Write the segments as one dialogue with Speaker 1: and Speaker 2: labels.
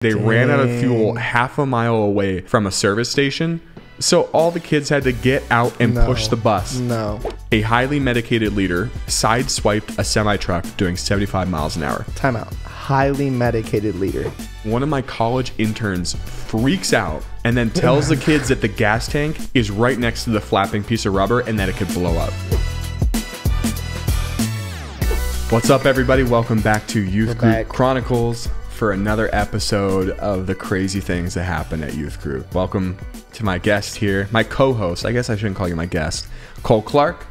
Speaker 1: They ran out of fuel half a mile away from a service station, so all the kids had to get out and push the bus. A highly medicated leader sideswiped a semi-truck doing 75 miles an hour.
Speaker 2: Time out. Highly medicated leader.
Speaker 1: One of my college interns freaks out and then tells the kids that the gas tank is right next to the flapping piece of rubber and that it could blow up. What's up, everybody? Welcome back to Youth Group Chronicles for another episode of the crazy things that happen at Youth Group. Welcome to my guest here, my co-host. I guess I shouldn't call you my guest. Cole Clark,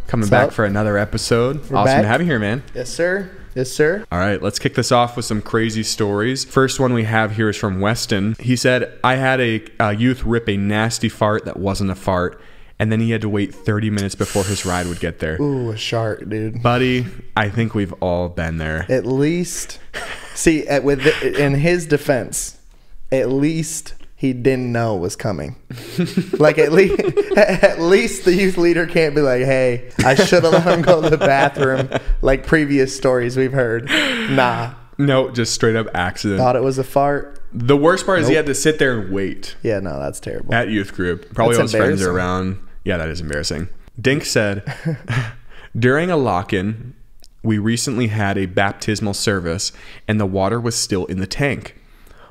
Speaker 1: coming back for another episode. Awesome to have you here, man.
Speaker 2: Yes, sir. Yes, sir.
Speaker 1: All right, let's kick this off with some crazy stories. First one we have here is from Weston. He said, I had a youth rip a nasty fart that wasn't a fart, and then he had to wait 30 minutes before his ride would get there.
Speaker 2: Ooh, a shark, dude.
Speaker 1: Buddy, I think we've all been there.
Speaker 2: At least, see, in his defense, at least he didn't know it was coming. Like, at least the youth leader can't be like, hey, I should have let him go to the bathroom, like previous stories we've heard. Nah.
Speaker 1: No, just straight up accident.
Speaker 2: Thought it was a fart.
Speaker 1: The worst part is he had to sit there and wait.
Speaker 2: Yeah, no, that's terrible.
Speaker 1: At youth group. Probably all his friends are around. Yeah, that is embarrassing. Dink said, during a lock-in, we recently had a baptismal service and the water was still in the tank.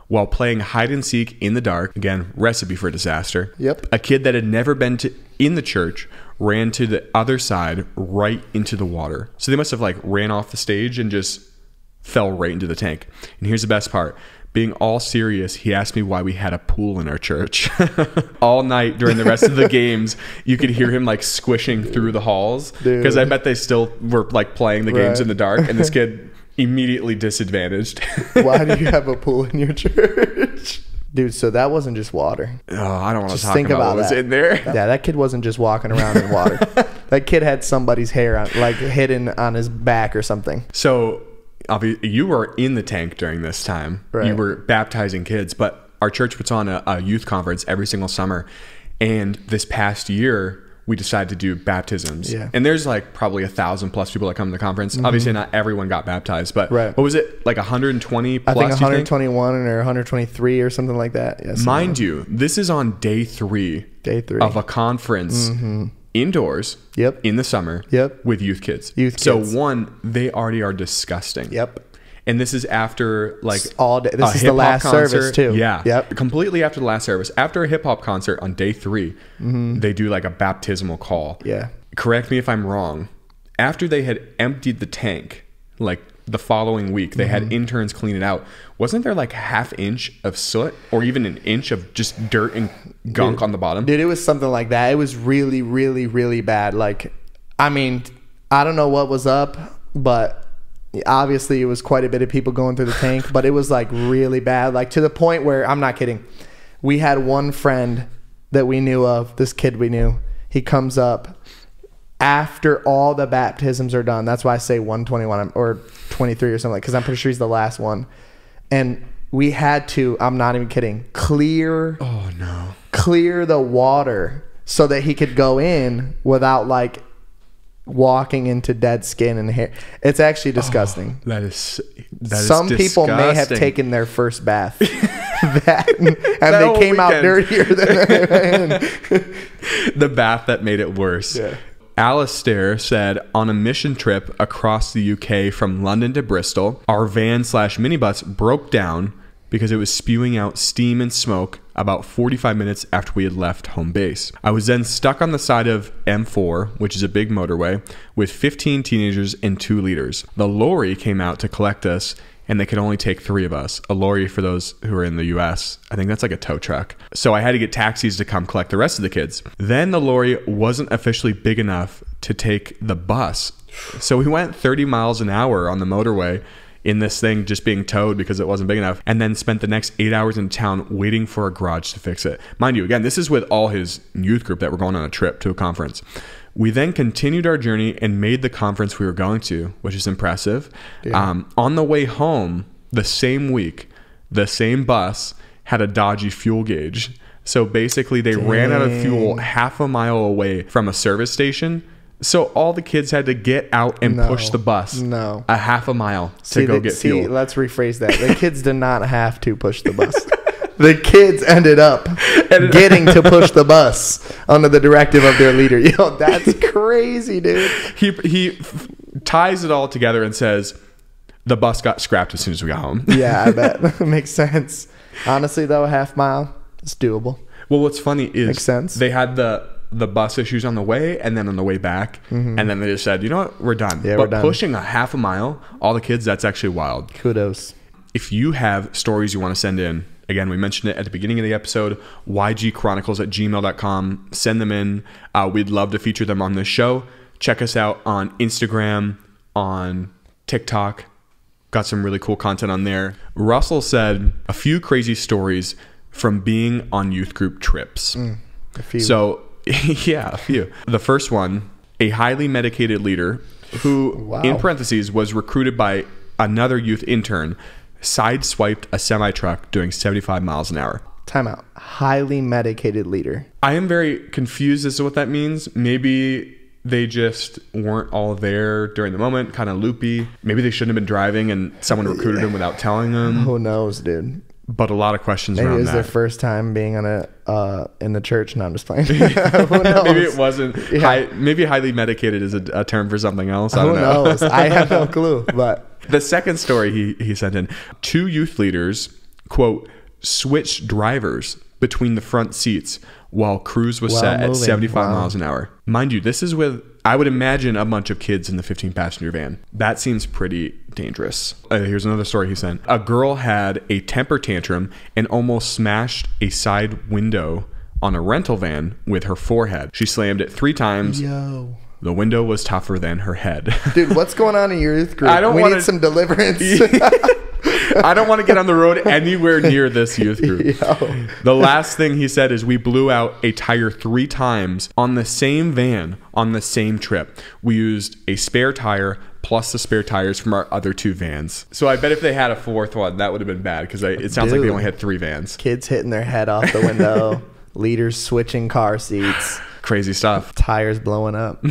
Speaker 1: While playing hide and seek in the dark, again, recipe for disaster.
Speaker 2: Yep.
Speaker 1: A kid that had never been in the church ran to the other side right into the water. So they must have like ran off the stage and just fell right into the tank. And here's the best part. Being all serious, he asked me why we had a pool in our church. All night during the rest of the games, you could hear him like squishing through the halls. Because I bet they still were like playing the games in the dark. And this kid immediately disadvantaged.
Speaker 2: Why do you have a pool in your church? Dude, so that wasn't just water.
Speaker 1: Oh, I don't want to talk about what was in there.
Speaker 2: Yeah, that kid wasn't just walking around in water. That kid had somebody's hair on, like hidden on his back or something.
Speaker 1: So you were in the tank during this time. Right. You were baptizing kids, but our church puts on a youth conference every single summer. And this past year, we decided to do baptisms. Yeah. And there's like probably 1,000+ people that come to the conference. Mm-hmm. Obviously, not everyone got baptized, but what was it? Like 120 plus?
Speaker 2: I think 121 or 123 or something like that. Yes.
Speaker 1: Mind you, this is on day three of a conference. Mm-hmm. Indoors, in the summer, with youth kids. So one, they already are disgusting. And this is after like
Speaker 2: all day. This is the last service too.
Speaker 1: Yeah. Completely after the last service. After a hip hop concert on day 3, they do like a baptismal call. Yeah. Correct me if I'm wrong. After they had emptied the tank, like the following week, they had interns clean it out. Wasn't there like ½ inch of soot or even an inch of just dirt and gunk on the bottom?
Speaker 2: Dude, it was something like that. It was really, really, really bad. Like, I mean, I don't know what was up, but obviously it was quite a bit of people going through the tank, but it was like really bad. Like to the point where, I'm not kidding, we had one friend that we knew of, this kid we knew, he comes up after all the baptisms are done. That's why I say 121 or 23 or something, because I'm pretty sure he's the last one. And we had to, I'm not even kidding, clear the water so that he could go in without like walking into dead skin and hair. It's actually disgusting.
Speaker 1: That is
Speaker 2: some people may have taken their first bath and they came out dirtier than
Speaker 1: the bath that made it worse. Yeah. Alistair said, on a mission trip across the UK from London to Bristol, our van/minibus broke down because it was spewing out steam and smoke about 45 minutes after we had left home base. I was then stuck on the side of M4, which is a big motorway, with 15 teenagers and 2 leaders. The lorry came out to collect us, and they could only take 3 of us. A lorry, for those who are in the US, I think that's like a tow truck. So I had to get taxis to come collect the rest of the kids. Then the lorry wasn't officially big enough to take the bus. So we went 30 miles an hour on the motorway in this thing just being towed because it wasn't big enough, and then spent the next 8 hours in town waiting for a garage to fix it. Mind you, again, this is with all his youth group that were going on a trip to a conference. We then continued our journey and made the conference we were going to, which is impressive. Yeah. On the way home, the same week, the same bus had a dodgy fuel gauge. So basically they ran out of fuel half a mile away from a service station. So all the kids had to get out and push the bus a half a mile to go get fuel.
Speaker 2: Let's rephrase that. The kids did not have to push the bus. The kids ended up getting to push the bus under the directive of their leader. Yo, that's crazy, dude.
Speaker 1: He ties it all together and says, the bus got scrapped as soon as we got home.
Speaker 2: Yeah, I bet. Makes sense. Honestly, though, a half mile, it's doable.
Speaker 1: Well, what's funny is
Speaker 2: Makes sense.
Speaker 1: They had the bus issues on the way and then on the way back. And then they just said, you know what? We're done.
Speaker 2: Yeah,
Speaker 1: but
Speaker 2: we're done.
Speaker 1: Pushing a half a mile, all the kids, that's actually wild.
Speaker 2: Kudos.
Speaker 1: If you have stories you want to send in, again, we mentioned it at the beginning of the episode, ygchronicles@gmail.com. Send them in. We'd love to feature them on this show. Check us out on Instagram, on TikTok. Got some really cool content on there. Russell said a few crazy stories from being on youth group trips.
Speaker 2: A few.
Speaker 1: So, yeah, a few. The first one, a highly medicated leader who, in parentheses, was recruited by another youth intern, sideswiped a semi-truck doing 75 miles an hour.
Speaker 2: Time out. Highly medicated leader.
Speaker 1: I am very confused as to what that means. Maybe they just weren't all there during the moment, kind of loopy. Maybe they shouldn't have been driving and someone recruited them without telling them.
Speaker 2: Who knows, dude?
Speaker 1: But a lot of questions
Speaker 2: Maybe
Speaker 1: around that.
Speaker 2: it was their first time being on in the church. No, I'm just playing. Who knows?
Speaker 1: Maybe it wasn't. Yeah. Maybe highly medicated is a term for something else. I don't know.
Speaker 2: Who knows? I have no clue. But
Speaker 1: the second story he sent in, 2 youth leaders, quote, switched drivers between the front seats while cruise was set at 75 miles an hour. Mind you, this is with, I would imagine, a bunch of kids in the 15-passenger van. That seems pretty dangerous. Here's another story he sent. A girl had a temper tantrum and almost smashed a side window on a rental van with her forehead. She slammed it 3 times.
Speaker 2: Yo.
Speaker 1: The window was tougher than her head.
Speaker 2: Dude, what's going on in your youth group? We need some deliverance.
Speaker 1: I don't want to get on the road anywhere near this youth group.
Speaker 2: Yo.
Speaker 1: The last thing he said is we blew out a tire 3 times on the same van on the same trip. We used a spare tire plus the spare tires from our other 2 vans. So I bet if they had a 4th one, that would have been bad because it sounds like they only had 3 vans.
Speaker 2: Kids hitting their head off the window. Leaders switching car seats.
Speaker 1: Crazy stuff.
Speaker 2: Tires blowing up.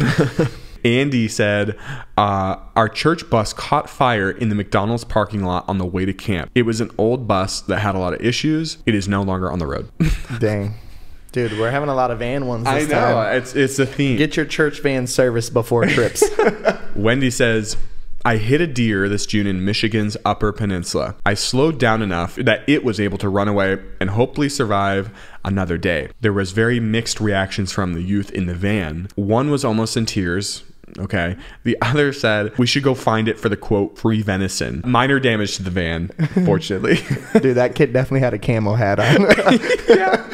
Speaker 1: Andy said, our church bus caught fire in the McDonald's parking lot on the way to camp. It was an old bus that had a lot of issues. It is no longer on the road. Dang.
Speaker 2: Dude, we're having a lot of van ones this time.
Speaker 1: I know. It's a theme.
Speaker 2: Get your church van service before trips.
Speaker 1: Wendy says, I hit a deer this June in Michigan's Upper Peninsula. I slowed down enough that it was able to run away and hopefully survive another day. There was very mixed reactions from the youth in the van. One was almost in tears. Okay. The other said, we should go find it for the, quote, free venison. Minor damage to the van, fortunately.
Speaker 2: Dude, that kid definitely had a camo hat on.
Speaker 1: Yeah.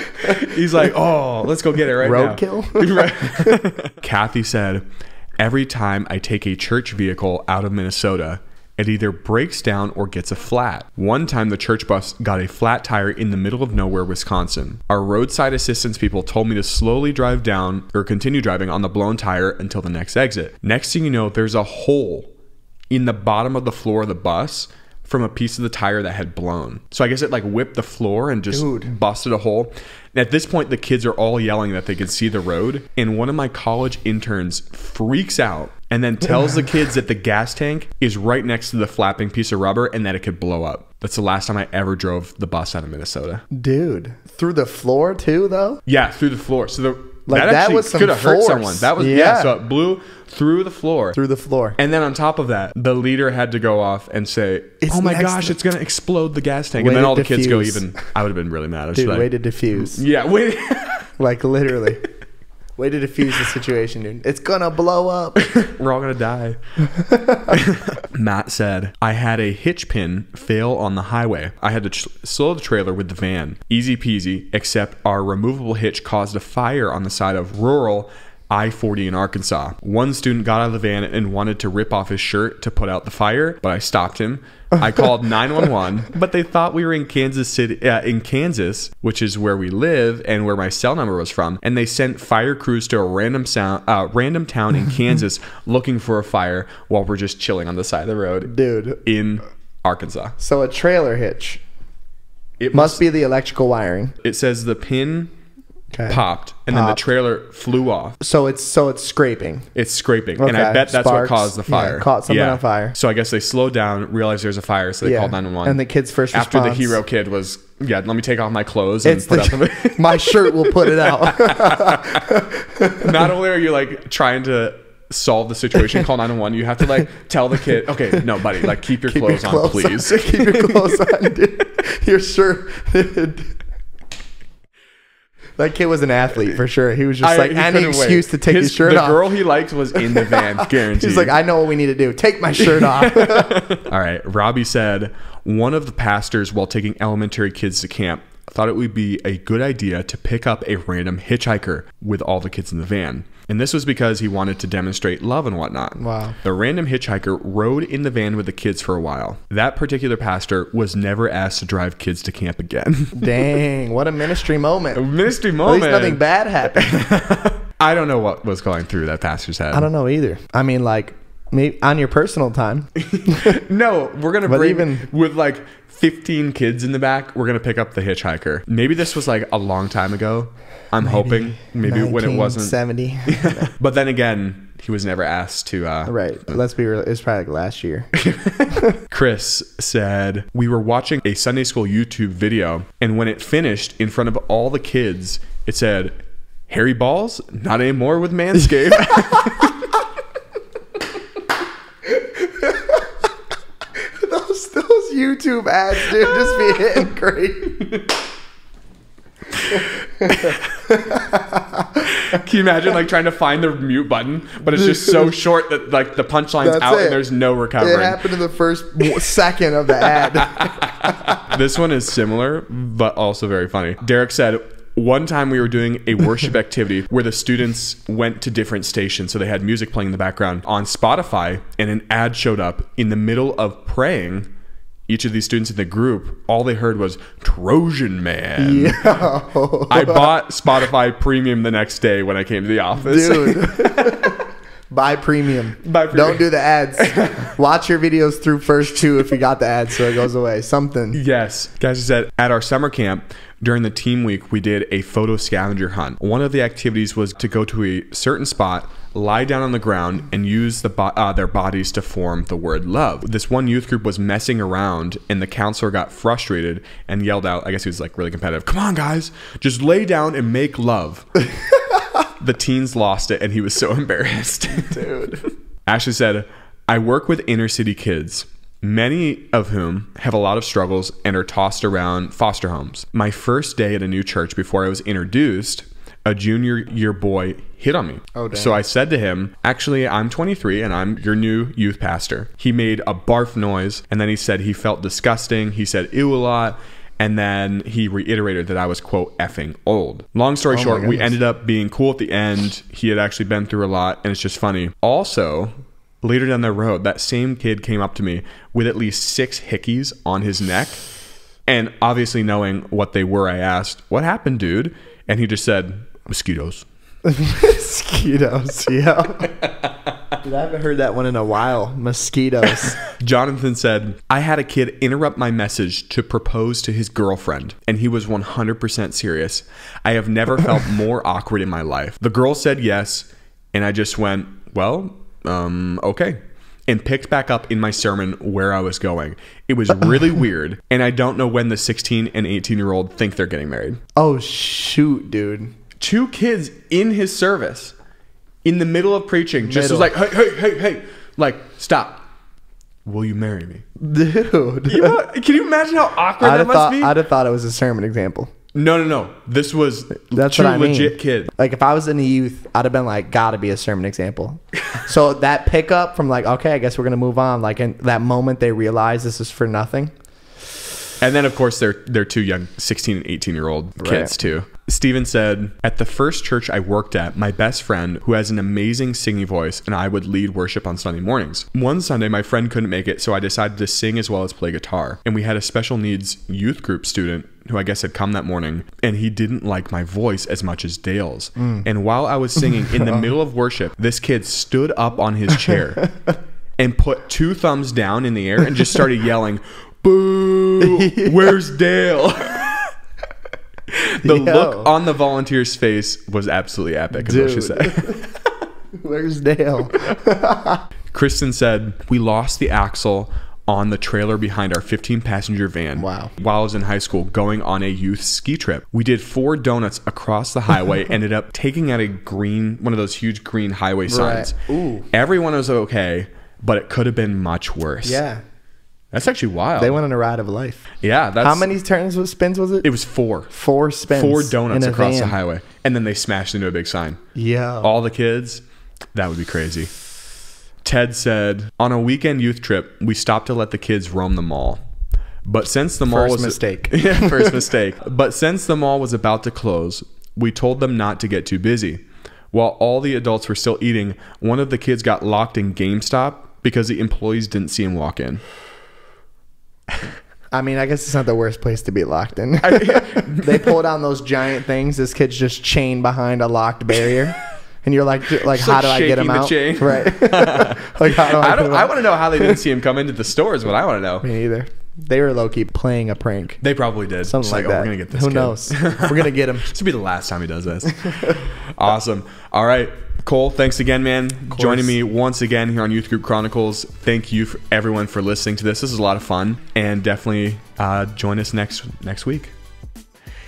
Speaker 1: He's like, oh, let's go get it right
Speaker 2: Roadkill?
Speaker 1: now. Roadkill? Kathy said, every time I take a church vehicle out of Minnesota, it either breaks down or gets a flat. One time the church bus got a flat tire in the middle of nowhere, Wisconsin. Our roadside assistance people told me to slowly drive down or continue driving on the blown tire until the next exit. Next thing you know, there's a hole in the bottom of the floor of the bus from a piece of the tire that had blown. So I guess it like whipped the floor and just busted a hole. At this point, the kids are all yelling that they can see the road. And one of my college interns freaks out and then tells the kids that the gas tank is right next to the flapping piece of rubber and that it could blow up. That's the last time I ever drove the bus out of Minnesota.
Speaker 2: Dude, through the floor too, though?
Speaker 1: Yeah, through the floor. So
Speaker 2: that was some
Speaker 1: could have hurt
Speaker 2: force.
Speaker 1: someone. That was yeah. So it blew through the floor.
Speaker 2: Through the floor.
Speaker 1: And then on top of that, the leader had to go off and say, "Oh my gosh, it's gonna explode the gas tank." And then all the kids go even. I would have been really mad.
Speaker 2: Dude, way to diffuse.
Speaker 1: Yeah, wait.
Speaker 2: Like literally. Way to diffuse the situation, dude. It's gonna blow up.
Speaker 1: We're all gonna die. Matt said, I had a hitch pin fail on the highway. I had to slow the trailer with the van. Easy peasy, except our removable hitch caused a fire on the side of rural I-40 in Arkansas. One student got out of the van and wanted to rip off his shirt to put out the fire, but I stopped him. I called 911, but they thought we were in Kansas City, in Kansas, which is where we live and where my cell number was from. And they sent fire crews to a random town in Kansas looking for a fire while we're just chilling on the side of the road,
Speaker 2: dude,
Speaker 1: in Arkansas.
Speaker 2: So a trailer hitch. It must be the electrical wiring.
Speaker 1: It says the pin popped, and then the trailer flew off.
Speaker 2: So it's scraping.
Speaker 1: It's scraping, and I bet that's what caused the fire.
Speaker 2: Caught something on fire.
Speaker 1: So I guess they slowed down, realized there's a fire, so they called 911.
Speaker 2: And the kid's first response,
Speaker 1: after the hero kid was, let me take off my clothes and put out the
Speaker 2: my shirt will put it out.
Speaker 1: Not only are you like trying to solve the situation, call 911, you have to like tell the kid, okay, no, buddy, like keep your clothes on, please.
Speaker 2: Keep your clothes on, dude. Your shirt. That kid was an athlete for sure. He was just like any excuse to take his shirt off.
Speaker 1: The girl he liked was in the van, guaranteed.
Speaker 2: He's like, I know what we need to do. Take my shirt off.
Speaker 1: All right. Robbie said, one of the pastors, while taking elementary kids to camp, thought it would be a good idea to pick up a random hitchhiker with all the kids in the van. And this was because he wanted to demonstrate love and whatnot.
Speaker 2: Wow.
Speaker 1: The random hitchhiker rode in the van with the kids for a while. That particular pastor was never asked to drive kids to camp again.
Speaker 2: Dang, what a ministry moment.
Speaker 1: A ministry moment.
Speaker 2: At least nothing bad happened.
Speaker 1: I don't know what was going through that pastor's head.
Speaker 2: I don't know either. I mean, like, maybe on your personal time.
Speaker 1: No, we're going to bring, with like 15 kids in the back, we're going to pick up the hitchhiker. Maybe this was like a long time ago. I'm hoping maybe when it wasn't
Speaker 2: 70.
Speaker 1: But then again, he was never asked to
Speaker 2: right, let's be real, it was probably like last year.
Speaker 1: Chris said, we were watching a Sunday school YouTube video, and when it finished, in front of all the kids, it said, hairy balls, not anymore with Manscaped.
Speaker 2: those YouTube ads, dude, just be hitting great.
Speaker 1: Can you imagine like trying to find the mute button, but it's just so short that like the punchline's out and there's no recovering?
Speaker 2: It happened in the first second of the ad.
Speaker 1: This one is similar, but also very funny. Derek said, one time we were doing a worship activity where the students went to different stations, so they had music playing in the background on Spotify, and an ad showed up in the middle of praying. Each of these students in the group, all they heard was Trojan Man.
Speaker 2: Yo.
Speaker 1: I bought Spotify Premium the next day when I came to the office.
Speaker 2: Dude. Buy premium. Don't do the ads. Watch your videos through first too if you got the ads so it goes away. Something.
Speaker 1: Yes. Guys said, at our summer camp, during the team week, we did a photo scavenger hunt. One of the activities was to go to a certain spot, lie down on the ground, and use their bodies to form the word love. This one youth group was messing around, and the counselor got frustrated and yelled out, I guess he was like really competitive, come on guys, just lay down and make love. The teens lost it, and he was so embarrassed.
Speaker 2: Dude.
Speaker 1: Ashley said, I work with inner city kids, many of whom have a lot of struggles and are tossed around foster homes. My first day at a new church before I was introduced, a junior year boy hit on me.
Speaker 2: Oh, dang.
Speaker 1: So I said to him, actually, I'm 23 and I'm your new youth pastor. He made a barf noise, and then he said he felt disgusting. He said ew a lot. And then he reiterated that I was, quote, effing old. Long story short, we ended up being cool at the end. He had actually been through a lot, and it's just funny. Also, later down the road, that same kid came up to me with at least 6 hickies on his neck. And obviously knowing what they were, I asked, what happened, dude? And he just said, mosquitos.
Speaker 2: Mosquitos, yeah. Dude, I haven't heard that one in a while. Mosquitos.
Speaker 1: Jonathan said, I had a kid interrupt my message to propose to his girlfriend, and he was 100% serious. I have never felt more awkward in my life. The girl said yes, and I just went, well, okay, and picked back up in my sermon where I was going. It was really weird, and I don't know when the 16 and 18-year-old think they're getting married.
Speaker 2: Oh, shoot, dude.
Speaker 1: 2 kids in his service in the middle of preaching just was like, hey, like, stop. Will you marry me?
Speaker 2: Dude.
Speaker 1: Can you imagine how awkward that must be?
Speaker 2: I'd have thought it was a sermon example.
Speaker 1: No. This was
Speaker 2: That's
Speaker 1: 2
Speaker 2: what I mean.
Speaker 1: legit kids.
Speaker 2: Like, if I was in the youth, I'd have been like, gotta be a sermon example. So that pickup from like, okay, I guess we're gonna move on. Like, in that moment they realize this is for nothing.
Speaker 1: And then, of course, they're 2 young 16 and 18-year-old kids, too. Steven said, at the first church I worked at, my best friend, who has an amazing singing voice, and I would lead worship on Sunday mornings. One Sunday, my friend couldn't make it, so I decided to sing as well as play guitar. And we had a special needs youth group student who I guess had come that morning, and he didn't like my voice as much as Dale's. And while I was singing in the middle of worship, this kid stood up on his chair and put 2 thumbs down in the air and just started yelling, boo, where's Dale? The look on the volunteer's face was absolutely epic, is what she said.
Speaker 2: Where's Dale?
Speaker 1: Kristen said, we lost the axle on the trailer behind our 15-passenger van.
Speaker 2: Wow.
Speaker 1: While I was in high school going on a youth ski trip. We did 4 donuts across the highway, ended up taking out one of those huge green highway signs.
Speaker 2: Ooh.
Speaker 1: Everyone was okay, but it could have been much worse.
Speaker 2: Yeah.
Speaker 1: That's actually wild.
Speaker 2: They went on a ride of life.
Speaker 1: Yeah.
Speaker 2: How many spins was it?
Speaker 1: It was 4.
Speaker 2: 4 spins.
Speaker 1: 4 donuts across the highway. And then they smashed into a big sign.
Speaker 2: Yeah.
Speaker 1: All the kids, that would be crazy. Ted said, on a weekend youth trip, we stopped to let the kids roam the mall. But since the mall
Speaker 2: First mistake.
Speaker 1: Yeah, first mistake. But since the mall was about to close, we told them not to get too busy. While all the adults were still eating, one of the kids got locked in GameStop because the employees didn't see him walk in.
Speaker 2: I mean, I guess it's not the worst place to be locked in. They pull down those giant things. This kid's just chained behind a locked barrier. And you're like, how do I get him out?
Speaker 1: Chain.
Speaker 2: Right. Like, how do
Speaker 1: I want to know how they didn't see him come into the store is what I want to know.
Speaker 2: Me either. They were low-key playing a prank.
Speaker 1: They probably did.
Speaker 2: Something like that.
Speaker 1: We're going to get this
Speaker 2: Who
Speaker 1: kid.
Speaker 2: knows? We're going to get him.
Speaker 1: This will be the last time he does this. Awesome. All right. Cole, thanks again, man. Joining me once again here on Youth Group Chronicles. Thank you, everyone, for listening to this. This is a lot of fun. And definitely join us next week.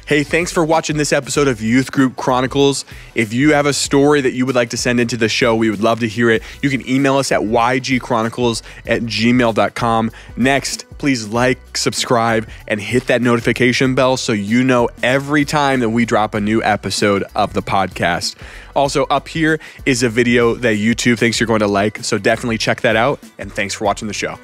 Speaker 1: Hey, thanks for watching this episode of Youth Group Chronicles. If you have a story that you would like to send into the show, we would love to hear it. You can email us at ygchronicles@gmail.com. Next, please like, subscribe, and hit that notification bell so you know every time that we drop a new episode of the podcast. Also, up here is a video that YouTube thinks you're going to like, so definitely check that out, and thanks for watching the show.